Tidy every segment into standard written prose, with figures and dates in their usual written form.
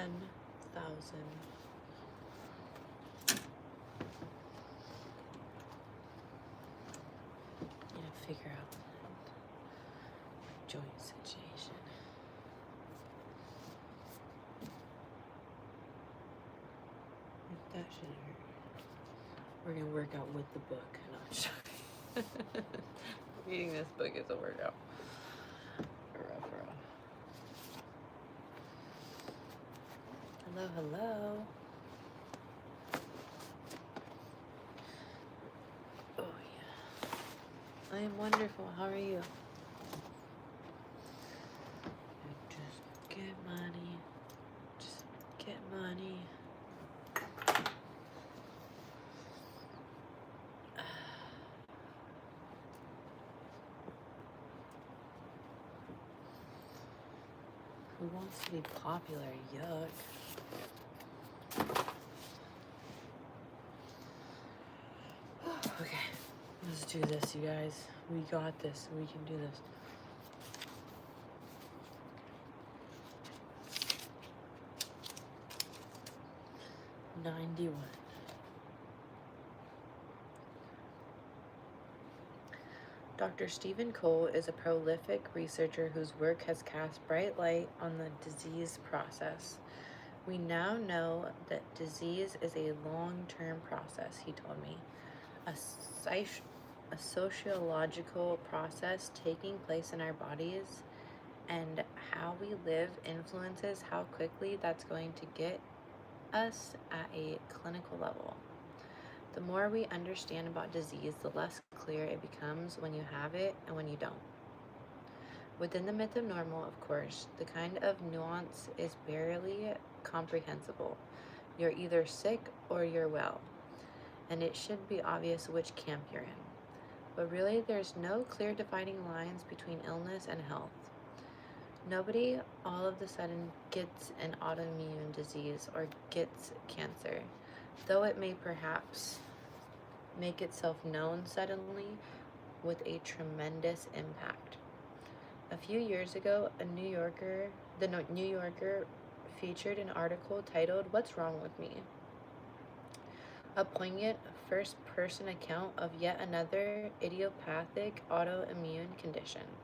10,000. Figure out joint situation. That shouldn't hurt. We're gonna work out with the book. No, I'm just joking. Reading this book is a workout. Rough. Hello. Oh yeah. I am wonderful. How are you? Just get money. Just get money. Who wants to be popular? Yuck. Okay, let's do this, you guys. We got this. We can do this. '91. Dr. Stephen Cole is a prolific researcher whose work has cast bright light on the disease process. We now know that disease is a long-term process, he told me. A sociological process taking place in our bodies, and how we live influences how quickly that's going to get us at a clinical level. The more we understand about disease, the less clear it becomes when you have it and when you don't. Within the myth of normal, of course, the kind of nuance is barely comprehensible. You're either sick or you're well, and it should be obvious which camp you're in. But really, there's no clear dividing lines between illness and health. Nobody all of a sudden gets an autoimmune disease or gets cancer, though it may perhaps make itself known suddenly with a tremendous impact. A few years ago, the New Yorker featured an article titled, "What's Wrong with Me?" A poignant first-person account of yet another idiopathic autoimmune condition.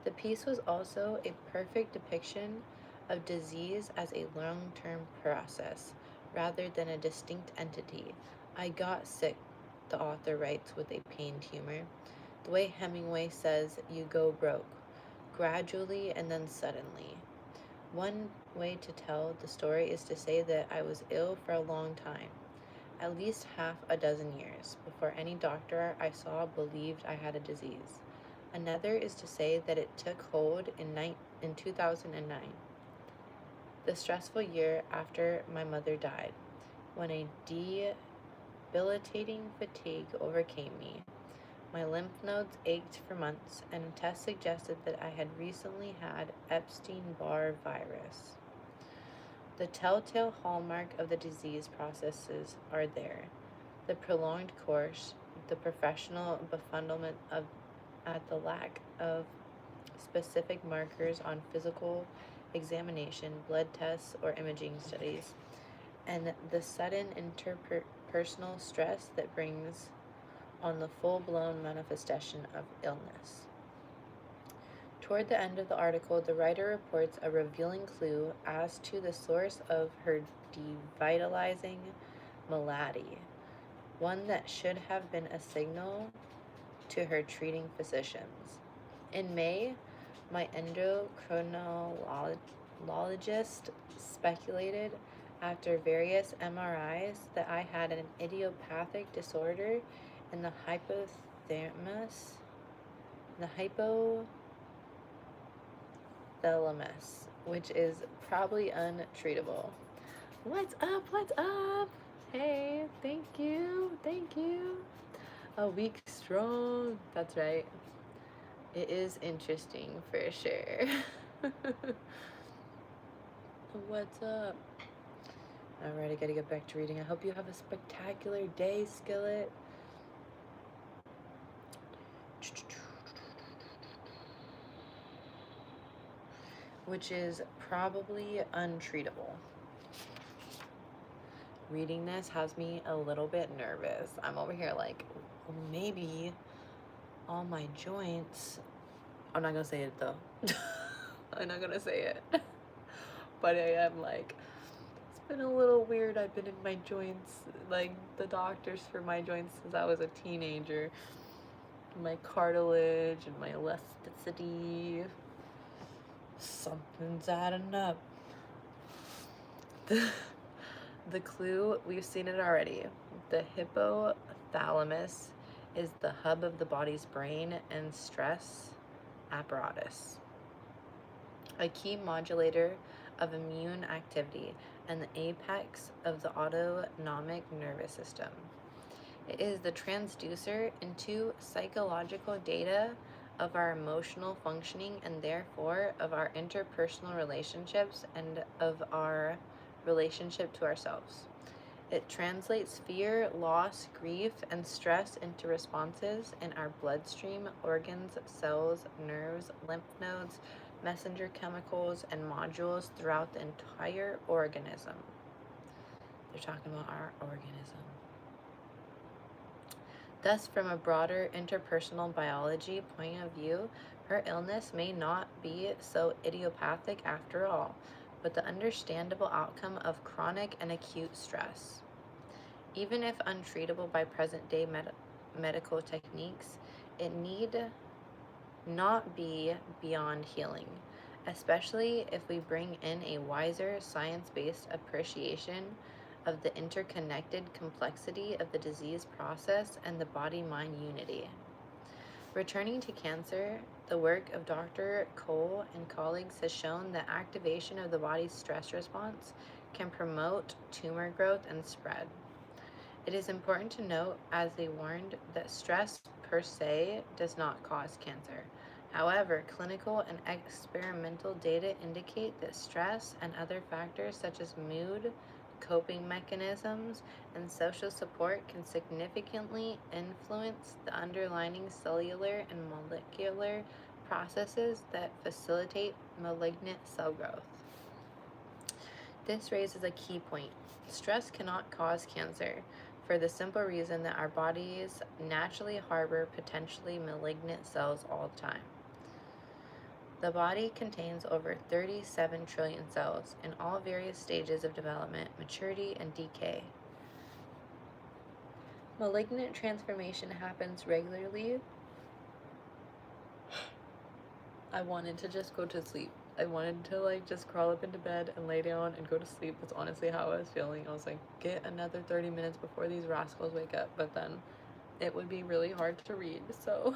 The piece was also a perfect depiction of disease as a long-term process, rather than a distinct entity. I got sick, the author writes with a pained humor. The way Hemingway says, you go broke, gradually and then suddenly. One way to tell the story is to say that I was ill for a long time, at least half a dozen years, before any doctor I saw believed I had a disease. Another is to say that it took hold in 2009, the stressful year after my mother died, when a debilitating fatigue overcame me. My lymph nodes ached for months, and a test suggested that I had recently had Epstein-Barr virus. The telltale hallmark of the disease processes are there. The prolonged course, the professional befuddlement at the lack of specific markers on physical examination, blood tests, or imaging studies, and the sudden interpersonal stress that brings on the full-blown manifestation of illness. Toward the end of the article, the writer reports a revealing clue as to the source of her devitalizing malady, one that should have been a signal to her treating physicians. In May, my endocrinologist speculated, after various MRIs, that I had an idiopathic disorder in the hypothalamus, which is probably untreatable. What's up? Hey, thank you. A week strong. That's right. It is interesting for sure. What's up? Alright, I gotta get back to reading. I hope you have a spectacular day, Skillet. which is probably untreatable. Reading this has me a little bit nervous. I'm over here like, maybe all my joints. I'm not gonna say it though. I'm not gonna say it. But I am like, it's been a little weird. I've been in my joints, like the doctors for my joints since I was a teenager. My cartilage and my elasticity. Something's adding up. The clue, we've seen it already. The hypothalamus is the hub of the body's brain and stress apparatus, a key modulator of immune activity and the apex of the autonomic nervous system. It is the transducer into psychological data of our emotional functioning and therefore of our interpersonal relationships and of our relationship to ourselves. It translates fear, loss, grief, and stress into responses in our bloodstream, organs, cells, nerves, lymph nodes, messenger chemicals, and modules throughout the entire organism. They're talking about our organism. Thus, from a broader interpersonal biology point of view, her illness may not be so idiopathic after all, but the understandable outcome of chronic and acute stress. Even if untreatable by present-day medical techniques, it need not be beyond healing, especially if we bring in a wiser, science-based appreciation of the interconnected complexity of the disease process and the body-mind unity. Returning to cancer, the work of Dr. Cole and colleagues has shown that activation of the body's stress response can promote tumor growth and spread. It is important to note, as they warned, that stress per se does not cause cancer. However, clinical and experimental data indicate that stress and other factors such as mood, coping mechanisms, and social support can significantly influence the underlying cellular and molecular processes that facilitate malignant cell growth. This raises a key point. Stress cannot cause cancer for the simple reason that our bodies naturally harbor potentially malignant cells all the time. The body contains over 37 trillion cells in all various stages of development, maturity, and decay. Malignant transformation happens regularly. I wanted to just go to sleep. I wanted to just crawl up into bed and lay down and go to sleep. That's honestly how I was feeling. I was like, get another 30 minutes before these rascals wake up. But then it would be really hard to read, so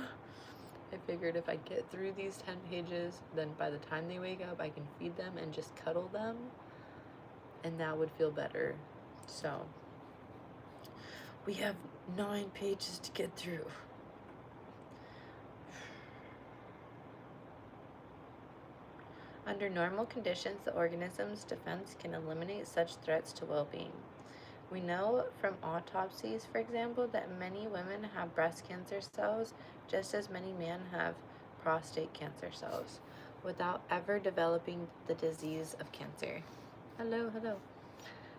I figured if I get through these 10 pages, then by the time they wake up, I can feed them and just cuddle them, and that would feel better. So, we have 9 pages to get through. Under normal conditions, the organism's defense can eliminate such threats to well-being. We know from autopsies, for example, that many women have breast cancer cells just as many men have prostate cancer cells without ever developing the disease of cancer. Hello.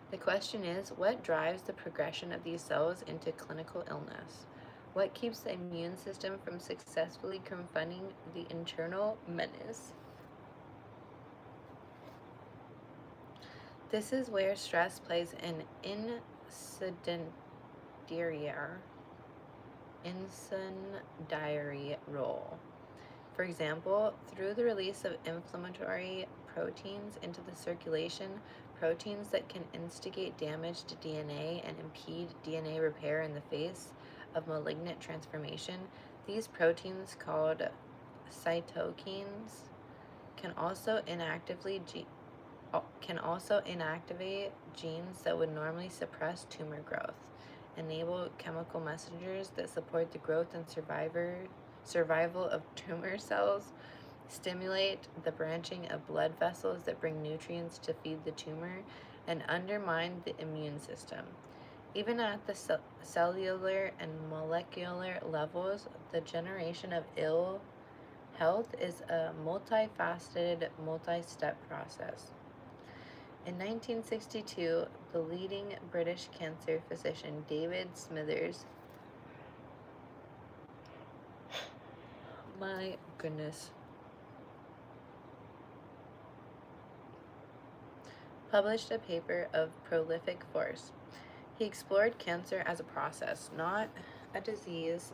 The question is, what drives the progression of these cells into clinical illness? What keeps the immune system from successfully confronting the internal menace? This is where stress plays an incendiary role. For example, through the release of inflammatory proteins into the circulation, proteins that can instigate damage to DNA and impede DNA repair in the face of malignant transformation, these proteins called cytokines can also inactivate genes that would normally suppress tumor growth, enable chemical messengers that support the growth and survival of tumor cells, stimulate the branching of blood vessels that bring nutrients to feed the tumor, and undermine the immune system. Even at the cellular and molecular levels, the generation of ill Health is a multifaceted, multi-step process. In 1962, the leading British cancer physician David Smithers, my goodness, published a paper of prolific force. He explored cancer as a process, not a disease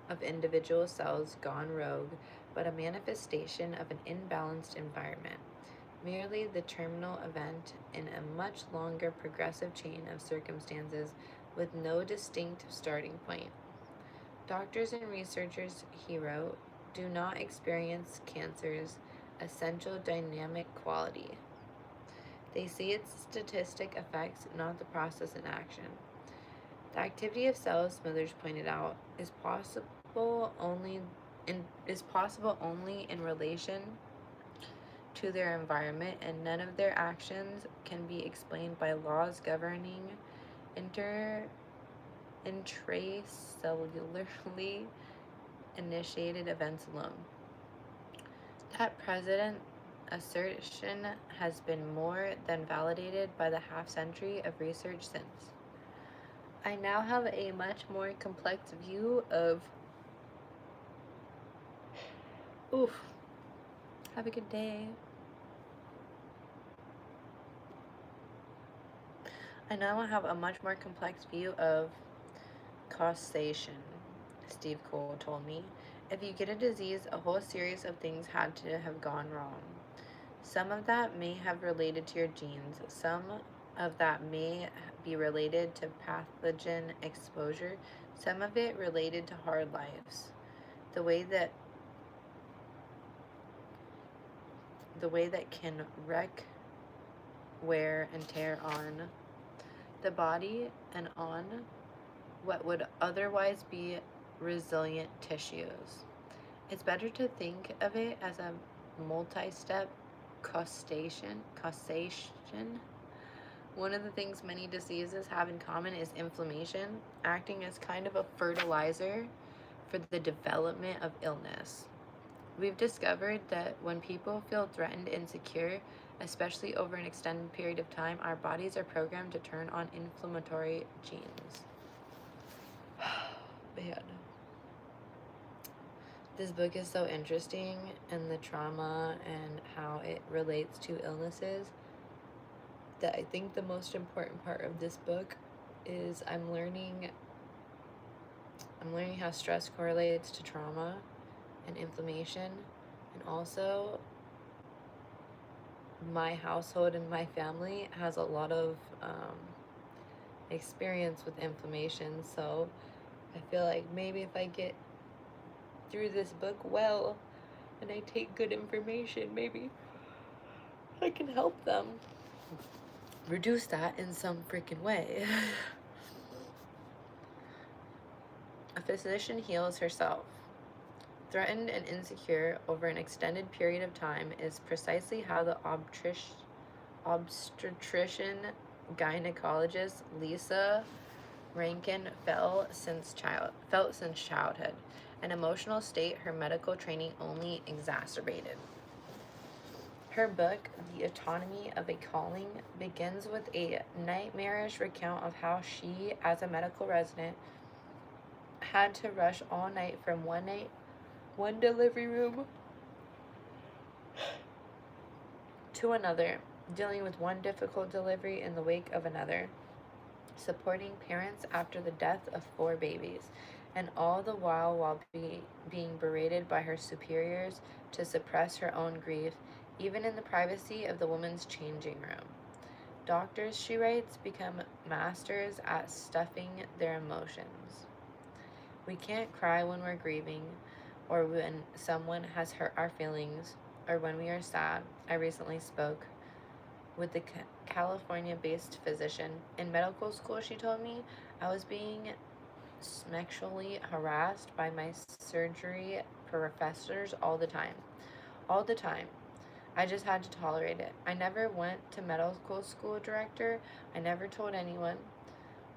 of individual cells gone rogue, but a manifestation of an imbalanced environment, merely the terminal event in a much longer progressive chain of circumstances with no distinct starting point. Doctors and researchers, he wrote, do not experience cancer's essential dynamic quality. They see its statistic effects, not the process in action. The activity of cells, Smithers pointed out, is possible only in relation to their environment, and none of their actions can be explained by laws governing intracellularly initiated events alone. That present assertion has been more than validated by the half-century of research since. I now have a much more complex view of... Oof. Have a good day. I now have a much more complex view of causation, Steve Cole told me. If you get a disease, a whole series of things had to have gone wrong. Some of that may have related to your genes. Some of that may be related to pathogen exposure. Some of it related to hard lives. The way that can wreak wear and tear on the body and on what would otherwise be resilient tissues. It's better to think of it as a multi-step causation. One of the things many diseases have in common is inflammation, acting as kind of a fertilizer for the development of illness. We've discovered that when people feel threatened and insecure, especially over an extended period of time, our bodies are programmed to turn on inflammatory genes. Man. This book is so interesting, and the trauma and how it relates to illnesses, that I think the most important part of this book is I'm learning how stress correlates to trauma and inflammation, and also my household and my family has a lot of experience with inflammation, so I feel like maybe if I get through this book well and I take good information, maybe I can help them reduce that in some freaking way. A physician heals herself. Threatened and insecure over an extended period of time is precisely how the obstetrician gynecologist Lisa Rankin felt since childhood, an emotional state her medical training only exacerbated. Her book, The Autonomy of a Calling, begins with a nightmarish recount of how she, as a medical resident, had to rush all night from one delivery room to another, dealing with one difficult delivery in the wake of another, supporting parents after the death of 4 babies, and all the while being berated by her superiors to suppress her own grief, even in the privacy of the woman's changing room. Doctors, she writes, become masters at stuffing their emotions. We can't cry when we're grieving, or when someone has hurt our feelings, or when we are sad. I recently spoke with the California-based physician. In medical school, she told me, I was being sexually harassed by my surgery professors all the time. All the time. I just had to tolerate it. I never went to medical school director. I never told anyone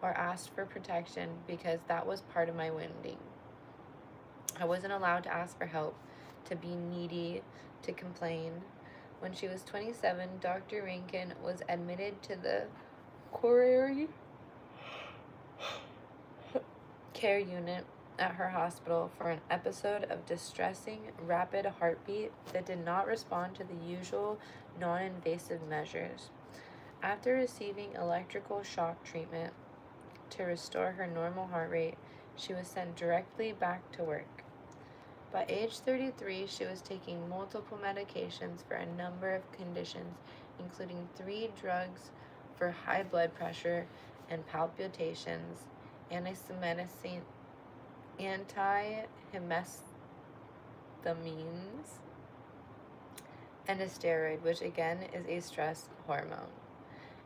or asked for protection because that was part of my wounding. I wasn't allowed to ask for help to be needy, to complain. When she was 27, Dr. Rankin was admitted to the coronary care unit at her hospital for an episode of distressing rapid heartbeat that did not respond to the usual non-invasive measures. After receiving electrical shock treatment to restore her normal heart rate, she was sent directly back to work. By age 33, she was taking multiple medications for a number of conditions, including 3 drugs for high blood pressure and palpitations, antihistamines, and a steroid, which again is a stress hormone,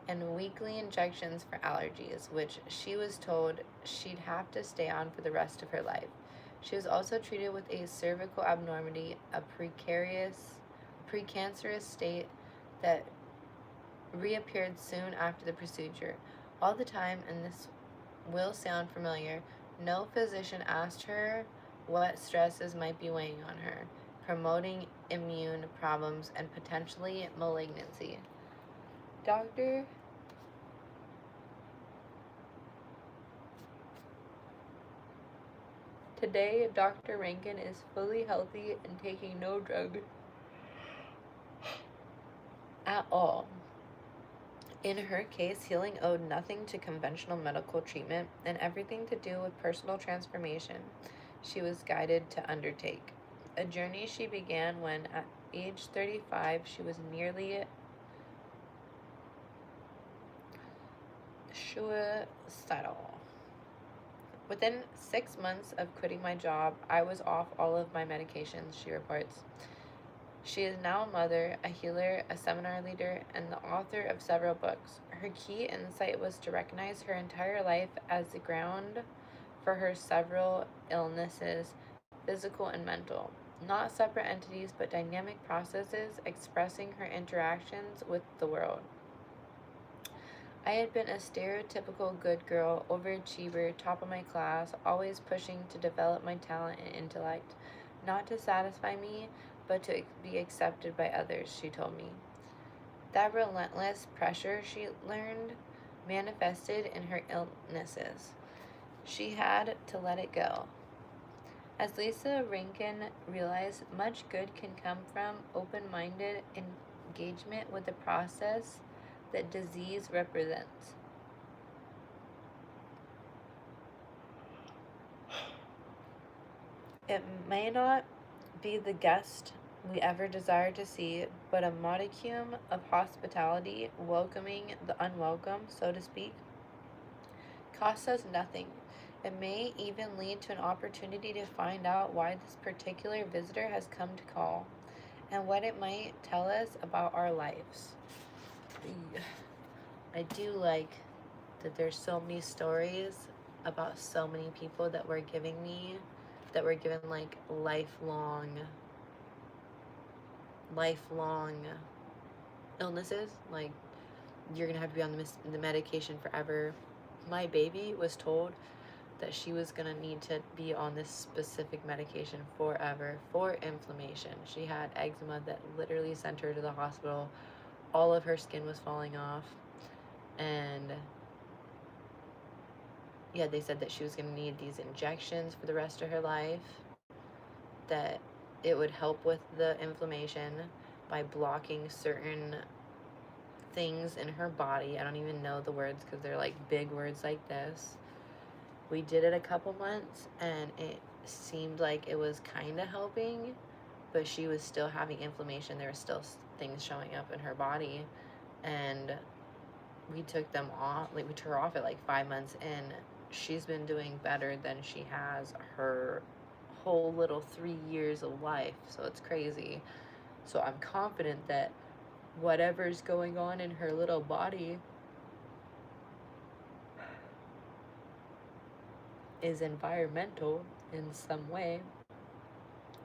and weekly injections for allergies, which she was told she'd have to stay on for the rest of her life. She was also treated with a cervical abnormality, a precancerous state that reappeared soon after the procedure. All the time, and this will sound familiar, no physician asked her what stresses might be weighing on her, promoting immune problems and potentially malignancy. Doctor Today, Dr. Rankin is fully healthy and taking no drug at all. In her case, healing owed nothing to conventional medical treatment and everything to do with personal transformation she was guided to undertake. A journey she began when, at age 35, she was nearly suicidal. Within 6 months of quitting my job, I was off all of my medications, she reports. She is now a mother, a healer, a seminar leader, and the author of several books. Her key insight was to recognize her entire life as the ground for her several illnesses, physical and mental. Not separate entities, but dynamic processes expressing her interactions with the world. I had been a stereotypical good girl, overachiever, top of my class, always pushing to develop my talent and intellect, not to satisfy me, but to be accepted by others, she told me. That relentless pressure, she learned, manifested in her illnesses. She had to let it go. As Lisa Rankin realized, much good can come from open-minded engagement with the process that disease represents. It may not be the guest we ever desire to see, but a modicum of hospitality, welcoming the unwelcome, so to speak, costs us nothing. It may even lead to an opportunity to find out why this particular visitor has come to call, and what it might tell us about our lives. I do like that there's so many stories about so many people that were given like lifelong illnesses. Like, you're gonna have to be on the medication forever. My baby was told that she was gonna need to be on this specific medication forever for inflammation. She had eczema that literally sent her to the hospital. All of her skin was falling off, and yeah, they said that she was going to need these injections for the rest of her life, that it would help with the inflammation by blocking certain things in her body. I don't even know the words because they're like big words like this. We did it a couple months and it seemed like it was kind of helping, but she was still having inflammation. There were still things showing up in her body, and we took them off. Like, we took her off at like 5 months, and she's been doing better than she has her whole little 3 years of life. So it's crazy. So I'm confident that whatever's going on in her little body is environmental in some way,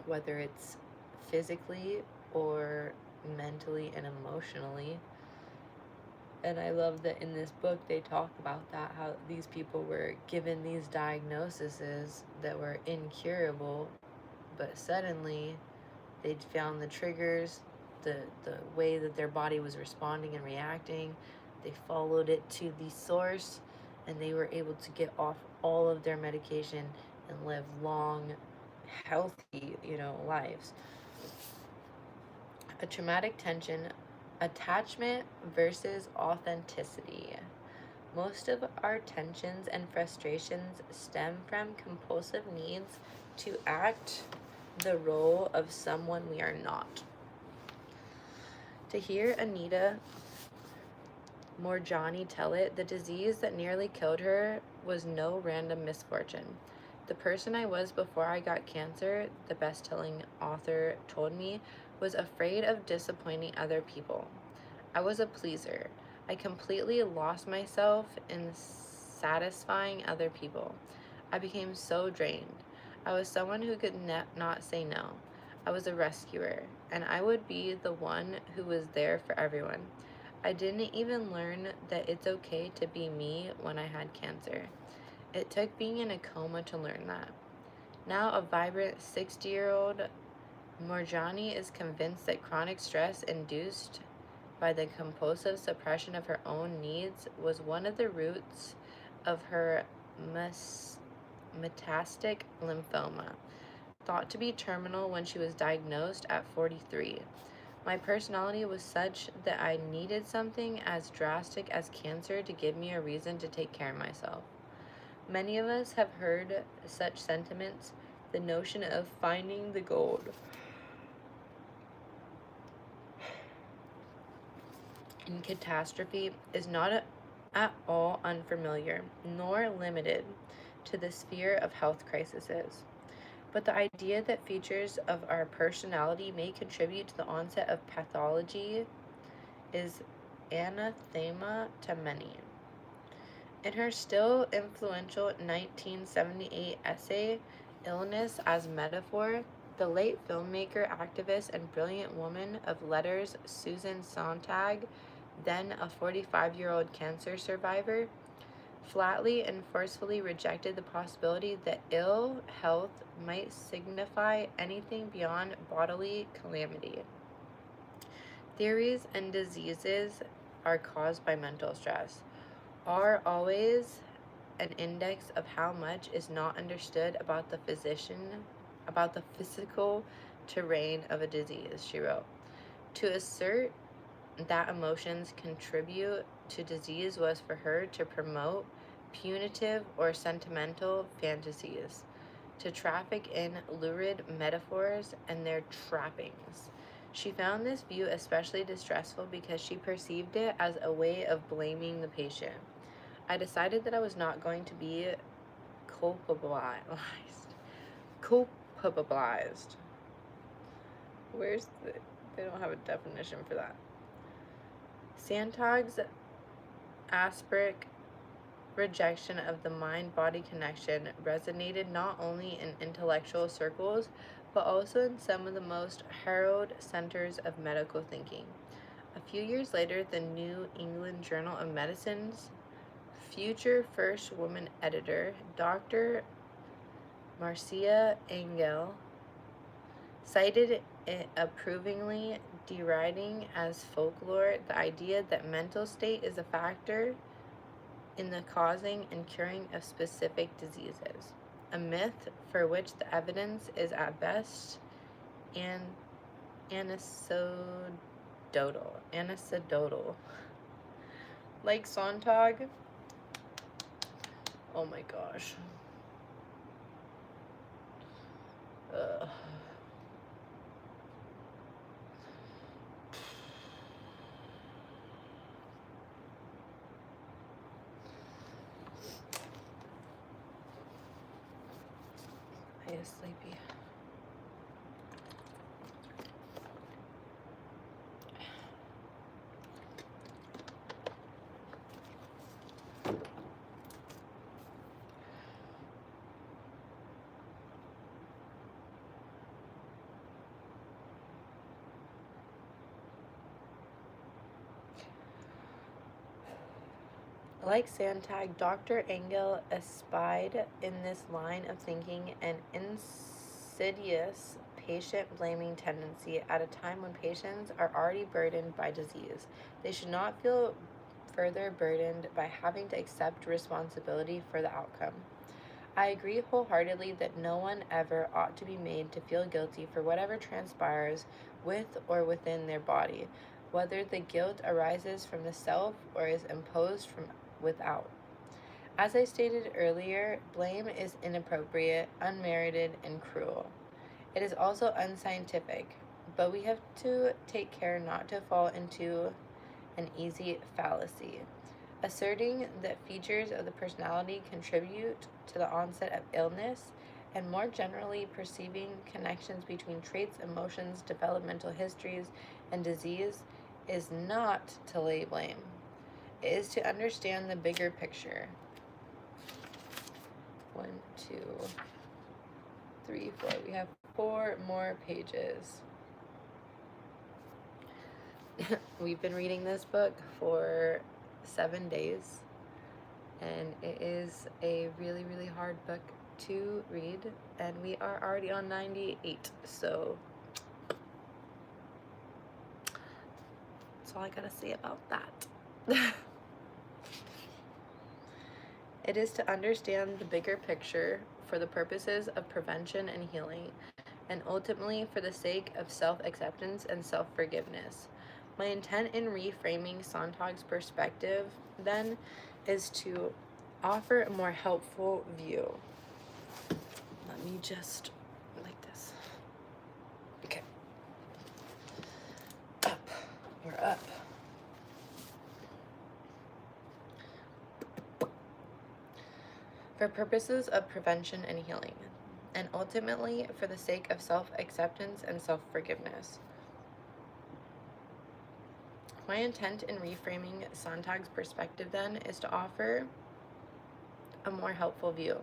whether it's physically or mentally and emotionally. And I love that in this book they talk about that, how these people were given these diagnoses that were incurable, but suddenly They'd found the triggers, the way that their body was responding and reacting. They followed it to the source, and they were able to get off all of their medication and live long, healthy, lives. A traumatic tension, attachment versus authenticity. Most of our tensions and frustrations stem from compulsive needs to act the role of someone we are not. To hear Anita Morjani tell it, the disease that nearly killed her was no random misfortune. The person I was before I got cancer, the best-selling author told me, was afraid of disappointing other people. I was a pleaser. I completely lost myself in satisfying other people. I became so drained. I was someone who could not say no. I was a rescuer, and I would be the one who was there for everyone. I didn't even learn that it's okay to be me when I had cancer. It took being in a coma to learn that. Now a vibrant 60-year-old, Morjani is convinced that chronic stress induced by the compulsive suppression of her own needs was one of the roots of her metastatic lymphoma, thought to be terminal when she was diagnosed at 43. My personality was such that I needed something as drastic as cancer to give me a reason to take care of myself. Many of us have heard such sentiments, the notion of finding the gold. In catastrophe is not at all unfamiliar, nor limited to the sphere of health crises. But the idea that features of our personality may contribute to the onset of pathology is anathema to many. In her still influential 1978 essay, Illness as Metaphor, the late filmmaker, activist, and brilliant woman of letters Susan Sontag, then a 45-year-old cancer survivor, flatly and forcefully rejected the possibility that ill health might signify anything beyond bodily calamity. Theories and diseases are caused by mental stress are always an index of how much is not understood about the physical terrain of a disease, she wrote. To assert that emotions contribute to disease was for her to promote punitive or sentimental fantasies, to traffic in lurid metaphors and their trappings. She found this view especially distressful because she perceived it as a way of blaming the patient. I decided that I was not going to be culpabilized. Culpabilized. They don't have a definition for that. Sontag's aspic rejection of the mind-body connection resonated not only in intellectual circles, but also in some of the most harrowed centers of medical thinking. A few years later, the New England Journal of Medicine's future first woman editor, Dr. Marcia Engel, cited it approvingly, deriding as folklore the idea that mental state is a factor in the causing and curing of specific diseases, a myth for which the evidence is at best anecdotal. Like Sontag, oh my gosh. Ugh. I get sleepy. Like Sontag, Dr. Engel espied in this line of thinking an insidious patient-blaming tendency at a time when patients are already burdened by disease. They should not feel further burdened by having to accept responsibility for the outcome. I agree wholeheartedly that no one ever ought to be made to feel guilty for whatever transpires with or within their body, whether the guilt arises from the self or is imposed from without. As I stated earlier, blame is inappropriate, unmerited, and cruel. It is also unscientific, but we have to take care not to fall into an easy fallacy, asserting that features of the personality contribute to the onset of illness, and more generally perceiving connections between traits, emotions, developmental histories, and disease is not to lay blame. It is to understand the bigger picture. 1, 2, 3, 4. We have 4 more pages. We've been reading this book for 7 days, and it is a really, really hard book to read, and we are already on 98, so that's all I gotta say about that. It is to understand the bigger picture for the purposes of prevention and healing, and ultimately for the sake of self-acceptance and self-forgiveness. My intent in reframing Sontag's perspective, then, is to offer a more helpful view. Let me just, like this. Okay. Up. We're up. For purposes of prevention and healing, and ultimately for the sake of self-acceptance and self-forgiveness. My intent in reframing Sontag's perspective, then, is to offer a more helpful view.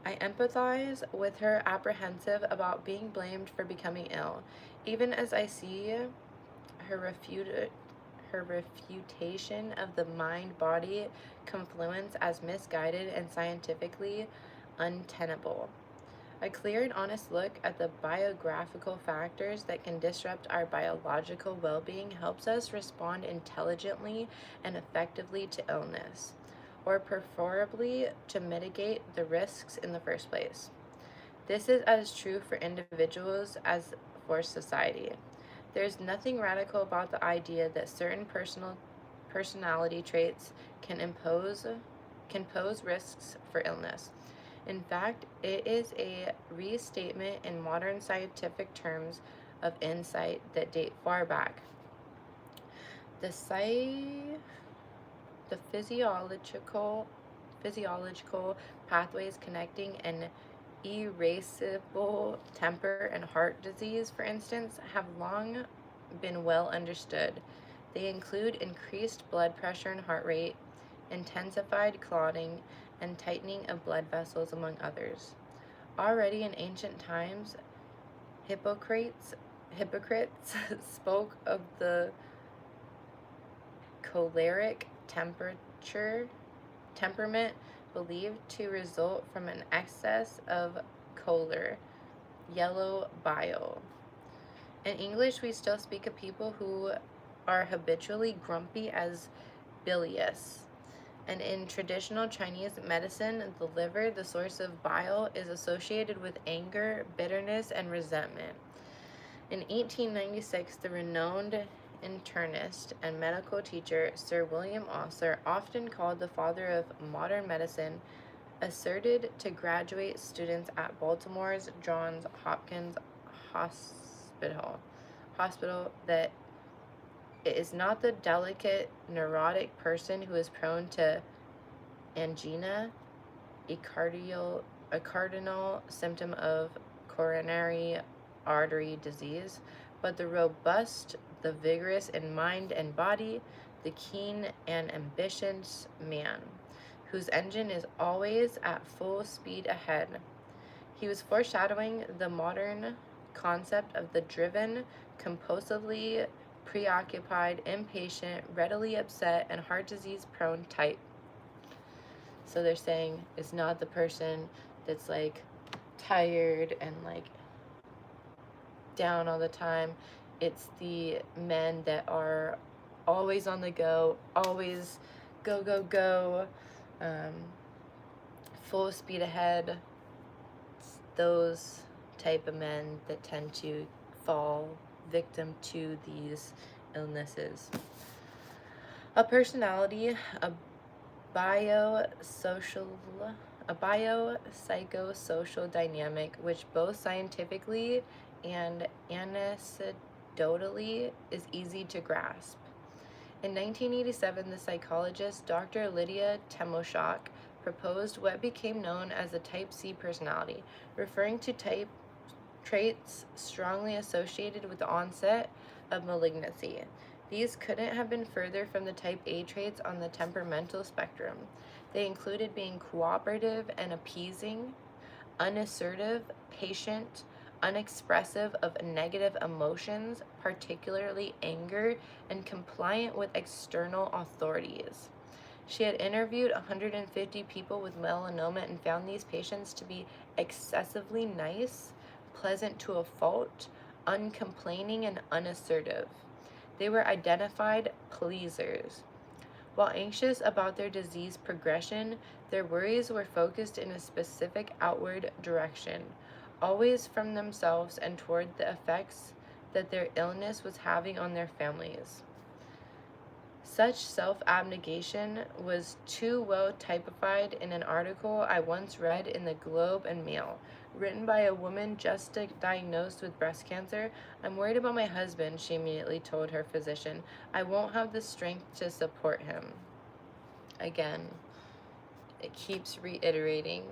I empathize with her apprehensive about being blamed for becoming ill, even as I see her refutation of the mind-body confluence as misguided and scientifically untenable. A clear and honest look at the biographical factors that can disrupt our biological well-being helps us respond intelligently and effectively to illness, or preferably to mitigate the risks in the first place. This is as true for individuals as for society. There is nothing radical about the idea that certain personality traits can pose risks for illness. In fact, it is a restatement in modern scientific terms of insight that date far back. The physiological pathways connecting an irascible temper and heart disease, for instance, have long been well understood. They include increased blood pressure and heart rate, intensified clotting, and tightening of blood vessels, among others. Already in ancient times, Hippocrates spoke of the choleric temperament believed to result from an excess of choler, yellow bile. In English, we still speak of people who are habitually grumpy as bilious. And in traditional Chinese medicine, the liver, the source of bile, is associated with anger, bitterness, and resentment. In 1896, the renowned internist and medical teacher Sir William Osler, often called the father of modern medicine, asserted to graduate students at Baltimore's Johns Hopkins Hospital that it is not the delicate, neurotic person who is prone to angina, a cardinal symptom of coronary artery disease, but the robust, the vigorous in mind and body, the keen and ambitious man, whose engine is always at full speed ahead. He was foreshadowing the modern concept of the driven, compulsively preoccupied, impatient, readily upset, and heart disease prone type. So they're saying it's not the person that's like tired and like down all the time. It's the men that are always on the go, always go, go, go, um, full speed ahead. It's those type of men that tend to fall victim to these illnesses. A personality, biosocial, a biopsychosocial dynamic which both scientifically and anecdotally is easy to grasp. In 1987, the psychologist Dr. Lydia Temoshak proposed what became known as the Type C personality, referring to type traits strongly associated with the onset of malignancy. These couldn't have been further from the type A traits on the temperamental spectrum. They included being cooperative and appeasing, unassertive, patient, unexpressive of negative emotions, particularly anger, and compliant with external authorities. She had interviewed 150 people with melanoma and found these patients to be excessively nice, pleasant to a fault, uncomplaining, and unassertive. They were identified pleasers. While anxious about their disease progression, their worries were focused in a specific outward direction, always from themselves and toward the effects that their illness was having on their families. Such self-abnegation was too well typified in an article I once read in the Globe and Mail, written by a woman just diagnosed with breast cancer. "I'm worried about my husband," she immediately told her physician. "I won't have the strength to support him." Again, it keeps reiterating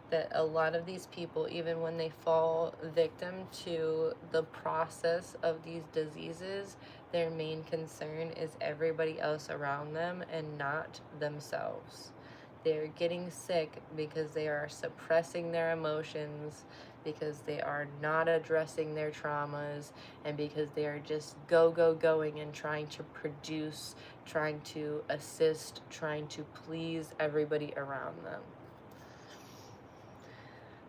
that a lot of these people, even when they fall victim to the process of these diseases, their main concern is everybody else around them and not themselves. They're getting sick because they are suppressing their emotions, because they are not addressing their traumas, and because they are just going and trying to produce, trying to assist, trying to please everybody around them.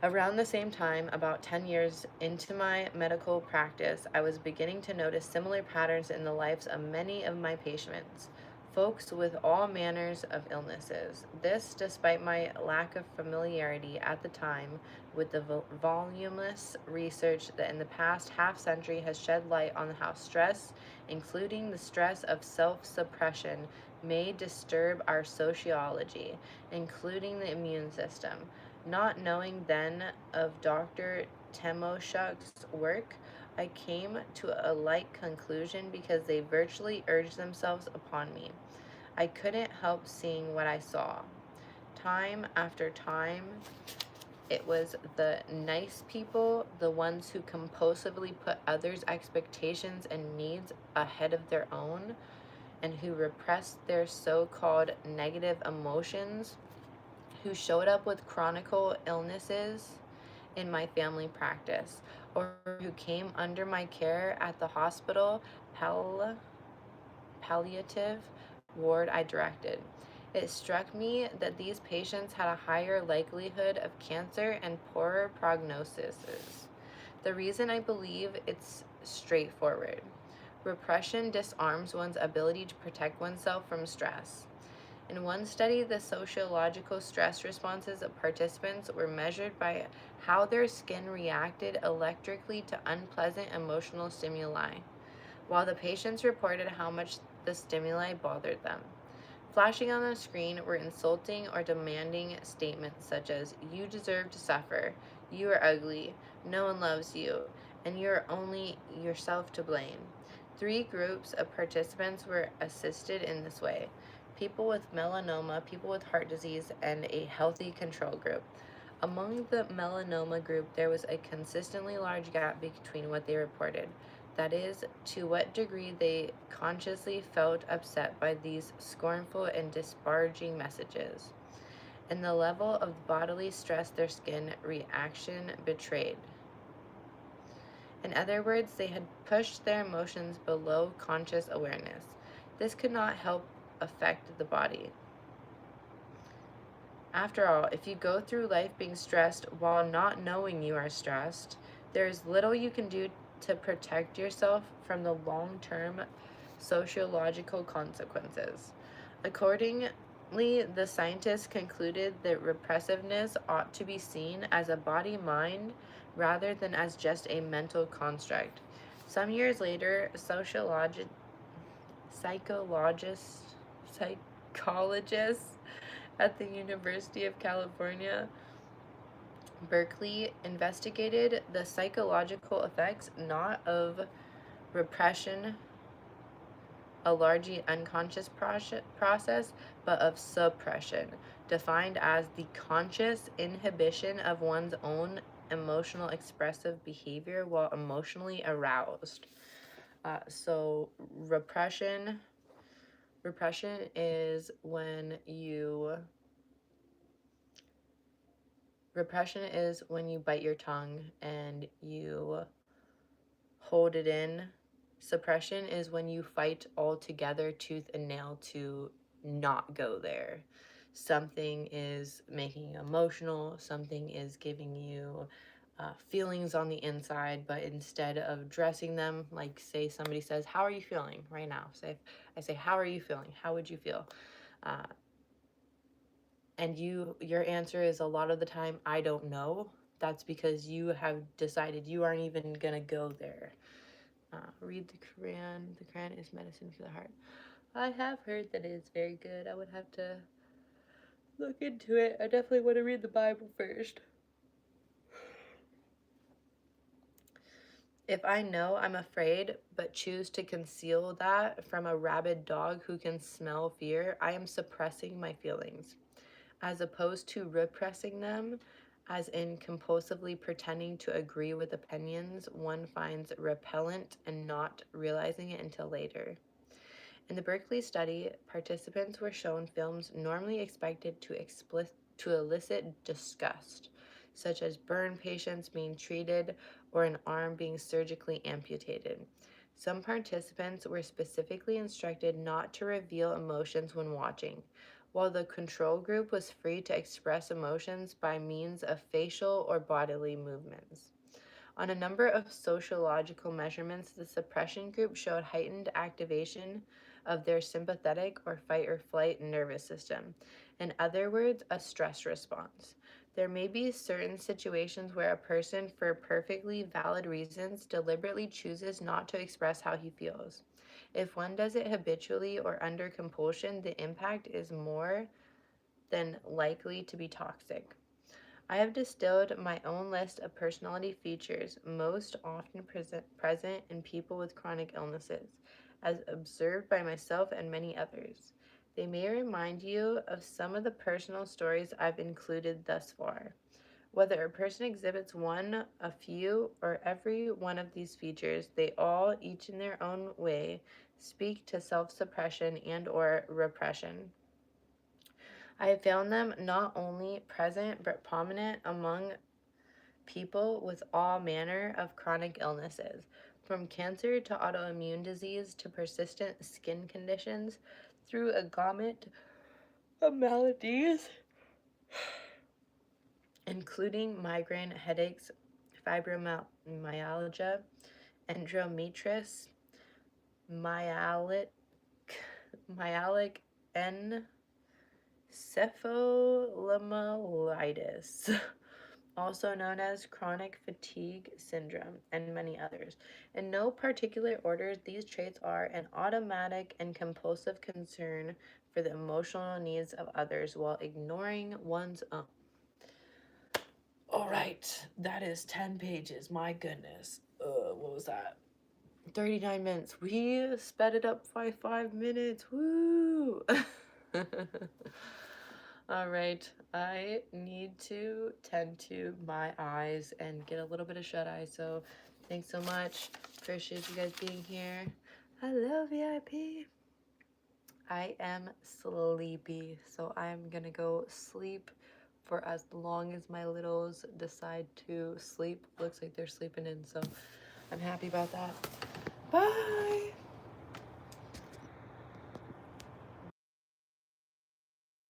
Around the same time, about 10 years into my medical practice, I was beginning to notice similar patterns in the lives of many of my patients, folks with all manners of illnesses. This, despite my lack of familiarity at the time with the voluminous research that in the past half century has shed light on how stress, including the stress of self-suppression, may disturb our sociology, including the immune system. Not knowing then of Dr. Temoshak's work, I came to a like conclusion because they virtually urged themselves upon me. I couldn't help seeing what I saw. Time after time, it was the nice people, the ones who compulsively put others' expectations and needs ahead of their own, and who repressed their so-called negative emotions, who showed up with chronic illnesses in my family practice, or who came under my care at the hospital palliative ward I directed. It struck me that these patients had a higher likelihood of cancer and poorer prognoses. The reason I believe it's straightforward. Repression disarms one's ability to protect oneself from stress. In one study, the sociological stress responses of participants were measured by how their skin reacted electrically to unpleasant emotional stimuli, while the patients reported how much the stimuli bothered them. Flashing on the screen were insulting or demanding statements such as, "You deserve to suffer," "You are ugly," "No one loves you," and "You're only yourself to blame." 3 groups of participants were assisted in this way: people with melanoma, people with heart disease, and a healthy control group. Among the melanoma group, there was a consistently large gap between what they reported. That is, to what degree they consciously felt upset by these scornful and disparaging messages, and the level of bodily stress their skin reaction betrayed. In other words, they had pushed their emotions below conscious awareness. This could not help affect the body. After all, if you go through life being stressed while not knowing you are stressed, there is little you can do to protect yourself from the long-term sociological consequences. Accordingly, the scientists concluded that repressiveness ought to be seen as a body-mind rather than as just a mental construct. Some years later, psychologists psychologists at the University of California, Berkeley investigated the psychological effects not of repression, a largely unconscious process, but of suppression, defined as the conscious inhibition of one's own emotional expressive behavior while emotionally aroused. So repression is when you repression is when you bite your tongue and you hold it in. Suppression is when you fight altogether, tooth and nail, to not go there. Something is making you emotional, something is giving you feelings on the inside, but instead of addressing them, like say somebody says, "How are you feeling right now?" I say, "How are you feeling? How would you feel?" Uh, and your answer is a lot of the time, "I don't know." That's because you have decided you aren't even gonna go there. Read the Quran. The Quran is medicine for the heart. I have heard that it is very good. I would have to look into it. I definitely want to read the Bible first. If I know I'm afraid, but choose to conceal that from a rabid dog who can smell fear, I am suppressing my feelings, as opposed to repressing them, as in compulsively pretending to agree with opinions one finds repellent and not realizing it until later. In the Berkeley study, participants were shown films normally expected to elicit disgust, such as burn patients being treated or an arm being surgically amputated. Some participants were specifically instructed not to reveal emotions when watching, while the control group was free to express emotions by means of facial or bodily movements. On a number of sociological measurements, the suppression group showed heightened activation of their sympathetic or fight or flight nervous system. In other words, a stress response. There may be certain situations where a person, for perfectly valid reasons, deliberately chooses not to express how he feels. If one does it habitually or under compulsion, the impact is more than likely to be toxic. I have distilled my own list of personality features most often present in people with chronic illnesses, as observed by myself and many others. They may remind you of some of the personal stories I've included thus far. Whether a person exhibits one, a few, or every one of these features, they all, each in their own way, speak to self-suppression and or repression. I have found them not only present but prominent among people with all manner of chronic illnesses, from cancer to autoimmune disease to persistent skin conditions, through a gamut of maladies, including migraine headaches, fibromyalgia, endometritis, myalgic encephalomyelitis, also known as chronic fatigue syndrome, and many others. In no particular order, these traits are an automatic and compulsive concern for the emotional needs of others while ignoring one's own. All right, that is 10 pages. My goodness. What was that? 39 minutes. We sped it up by 5 minutes. Woo! All right, I need to tend to my eyes and get a little bit of shut eye. So thanks so much. Appreciate you guys being here. I love VIP. I am sleepy, so I'm gonna go sleep for as long as my littles decide to sleep. Looks like they're sleeping in, so I'm happy about that. Bye.